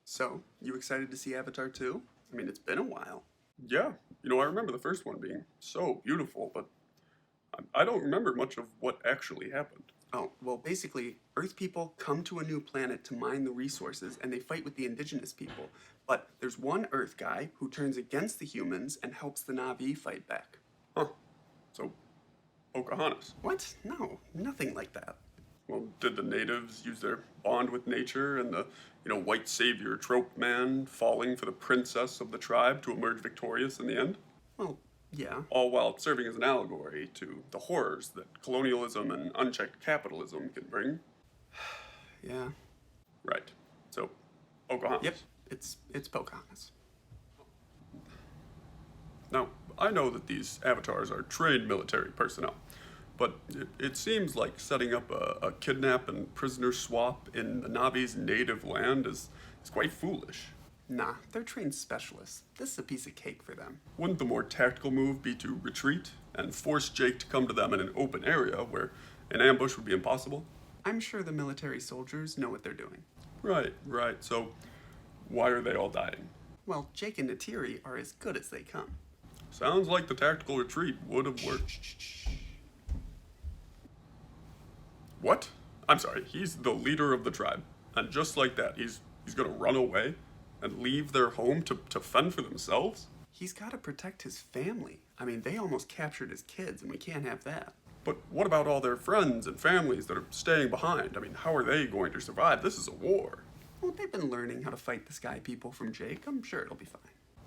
So, you excited to see Avatar 2? I mean, it's been a while. Yeah, I remember the first one being so beautiful, but I don't remember much of what actually happened. Oh, well, basically, Earth people come to a new planet to mine the resources and they fight with the indigenous people. But there's one Earth guy who turns against the humans and helps the Na'vi fight back. Huh. So, Pocahontas. What? No, nothing like that. Well, did the natives use their bond with nature and the, white savior trope man falling for the princess of the tribe to emerge victorious in the end? Well, yeah. All while serving as an allegory to the horrors that colonialism and unchecked capitalism can bring. Yeah. Right. So, Pocahontas. Yep, it's Pocahontas. Now, I know that these avatars are trained military personnel, but it seems like setting up a kidnap and prisoner swap in the Na'vi's native land is quite foolish. Nah, they're trained specialists. This is a piece of cake for them. Wouldn't the more tactical move be to retreat and force Jake to come to them in an open area where an ambush would be impossible? I'm sure the military soldiers know what they're doing. Right. So, why are they all dying? Well, Jake and Natiri are as good as they come. Sounds like the tactical retreat would have worked. What? I'm sorry, he's the leader of the tribe. And just like that, he's gonna run away and leave their home to fend for themselves? He's got to protect his family. I mean, they almost captured his kids, and we can't have that. But what about all their friends and families that are staying behind? I mean, how are they going to survive? This is a war. Well, they've been learning how to fight the Sky People from Jake. I'm sure it'll be fine.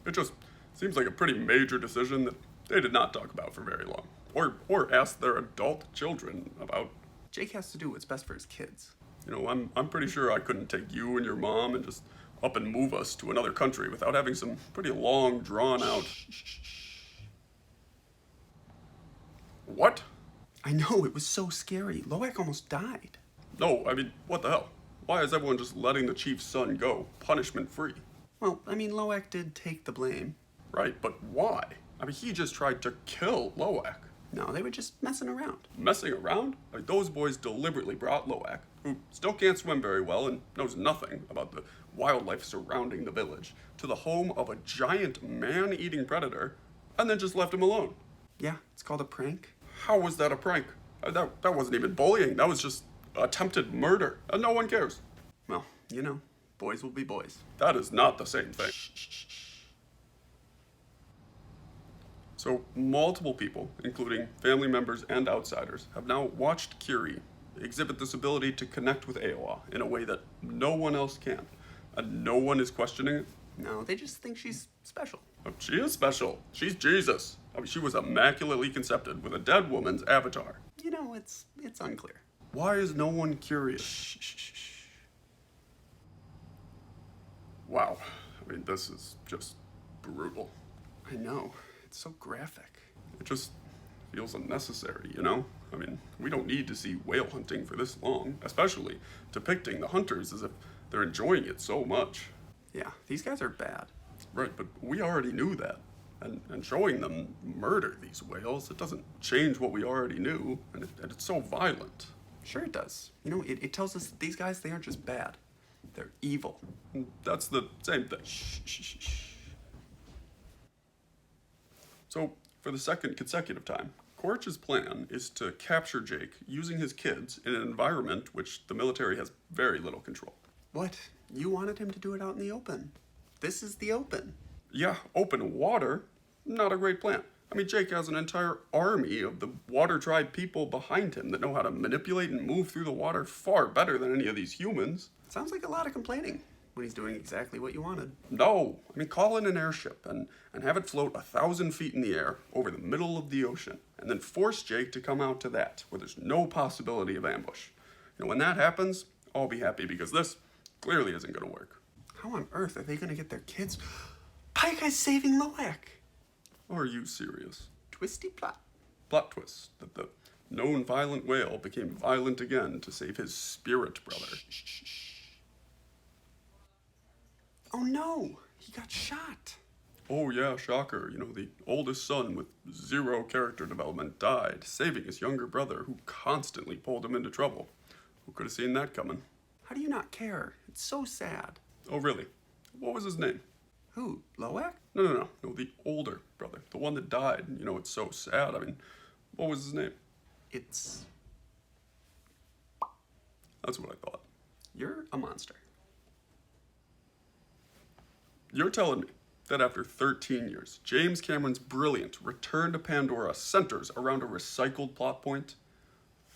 It just seems like a pretty major decision that they did not talk about for very long. Or ask their adult children about. Jake has to do what's best for his kids. I'm pretty sure I couldn't take you and your mom and just up and move us to another country without having some pretty long, drawn out. What? I know, it was so scary. Loak almost died. No, I mean, what the hell? Why is everyone just letting the chief's son go, punishment free? Well, I mean, Loak did take the blame. Right, but why? I mean, he just tried to kill Loak. No, they were just messing around. Messing around? I mean, those boys deliberately brought Loak, who still can't swim very well and knows nothing about the wildlife surrounding the village, to the home of a giant man-eating predator, and then just left him alone. Yeah, it's called a prank. How was that a prank? That wasn't even bullying. That was just attempted murder, and no one cares. Well, boys will be boys. That is not the same thing. So, multiple people, including family members and outsiders, have now watched Kiri exhibit this ability to connect with Aowa in a way that no one else can. And no one is questioning it. No, they just think she's special. Oh, she is special. She's Jesus. I mean, she was immaculately conceived with a dead woman's avatar. It's unclear. Why is no one curious? Wow. I mean, this is just brutal. I know. It's so graphic. It just feels unnecessary, I mean, we don't need to see whale hunting for this long, especially depicting the hunters as if they're enjoying it so much. Yeah, these guys are bad. Right, but we already knew that. And showing them murder these whales, it doesn't change what we already knew, and it's so violent. Sure it does. It tells us that these guys, they aren't just bad. They're evil. And that's the same thing. So, for the second consecutive time, Quaritch's plan is to capture Jake using his kids in an environment which the military has very little control. What? You wanted him to do it out in the open. This is the open. Yeah, open water. Not a great plan. I mean, Jake has an entire army of the Water Tribe people behind him that know how to manipulate and move through the water far better than any of these humans. Sounds like a lot of complaining when he's doing exactly what you wanted. No, I mean, call in an airship and have it float 1,000 feet in the air over the middle of the ocean, and then force Jake to come out to that, where there's no possibility of ambush. When that happens, I'll be happy, because this clearly isn't going to work. How on earth are they going to get their kids? Pike Eye's saving Loak. Are you serious? Twisty plot. Plot twist that the known violent whale became violent again to save his spirit brother. Oh no, he got shot. Oh yeah, shocker. The oldest son with zero character development died, saving his younger brother who constantly pulled him into trouble. Who could have seen that coming? How do you not care? It's so sad. Oh, really? What was his name? Who? Loak? No, the older brother. The one that died. You know, it's so sad. I mean, what was his name? It's... That's what I thought. You're a monster. You're telling me that after 13 years, James Cameron's brilliant Return to Pandora centers around a recycled plot point?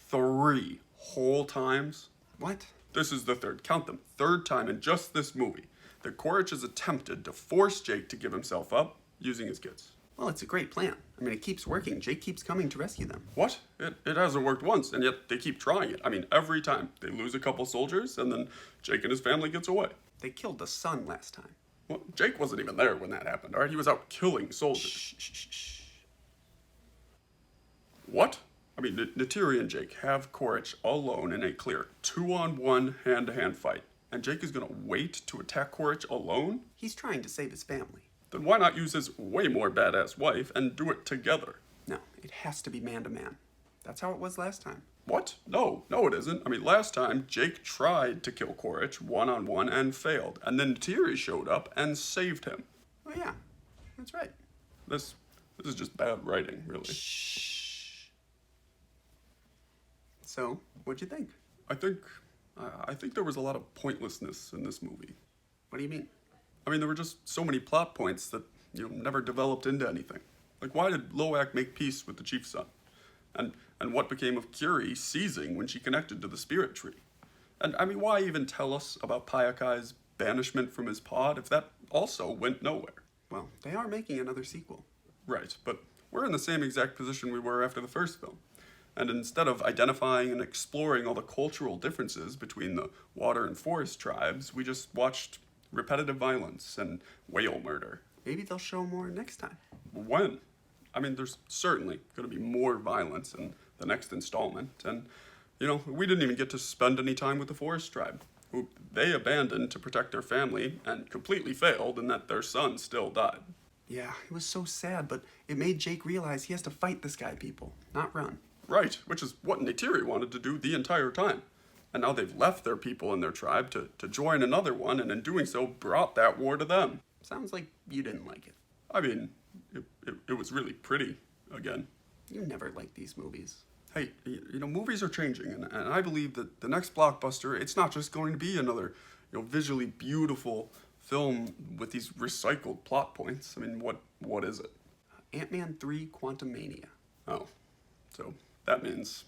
3 whole times? What? This is the third, count them, third time in just this movie that Quaritch has attempted to force Jake to give himself up using his kids. Well, it's a great plan. I mean, it keeps working. Jake keeps coming to rescue them. What? It hasn't worked once, and yet they keep trying it. I mean, every time they lose a couple soldiers, and then Jake and his family gets away. They killed the son last time. Well, Jake wasn't even there when that happened, all right? He was out killing soldiers. Shh. What? I mean, Neytiri and Jake have Quaritch alone in a clear 2-on-1 hand-to-hand fight, and Jake is gonna wait to attack Quaritch alone? He's trying to save his family. Then why not use his way more badass wife and do it together? No, it has to be man to man. That's how it was last time. What? No, it isn't. I mean, last time, Jake tried to kill Quaritch one-on-one and failed, and then Neytiri showed up and saved him. Oh yeah, that's right. This is just bad writing, really. Shh. So, what'd you think? I think there was a lot of pointlessness in this movie. What do you mean? I mean, there were just so many plot points that, never developed into anything. Like, why did Loak make peace with the chief's son? And what became of Curie seizing when she connected to the spirit tree? And, I mean, why even tell us about Payakai's banishment from his pod if that also went nowhere? Well, they are making another sequel. Right, but we're in the same exact position we were after the first film. And instead of identifying and exploring all the cultural differences between the water and forest tribes, we just watched repetitive violence and whale murder. Maybe they'll show more next time. When? I mean, there's certainly going to be more violence in the next installment. And, we didn't even get to spend any time with the forest tribe, who they abandoned to protect their family and completely failed in that their son still died. Yeah, it was so sad, but it made Jake realize he has to fight the Sky People, not run. Right, which is what Neytiri wanted to do the entire time. And now they've left their people and their tribe to join another one, and in doing so, brought that war to them. Sounds like you didn't like it. I mean, it was really pretty, again. You never liked these movies. Hey, movies are changing, and I believe that the next blockbuster, it's not just going to be another, visually beautiful film with these recycled plot points. I mean, what is it? Ant-Man 3 Quantumania. Oh, so that means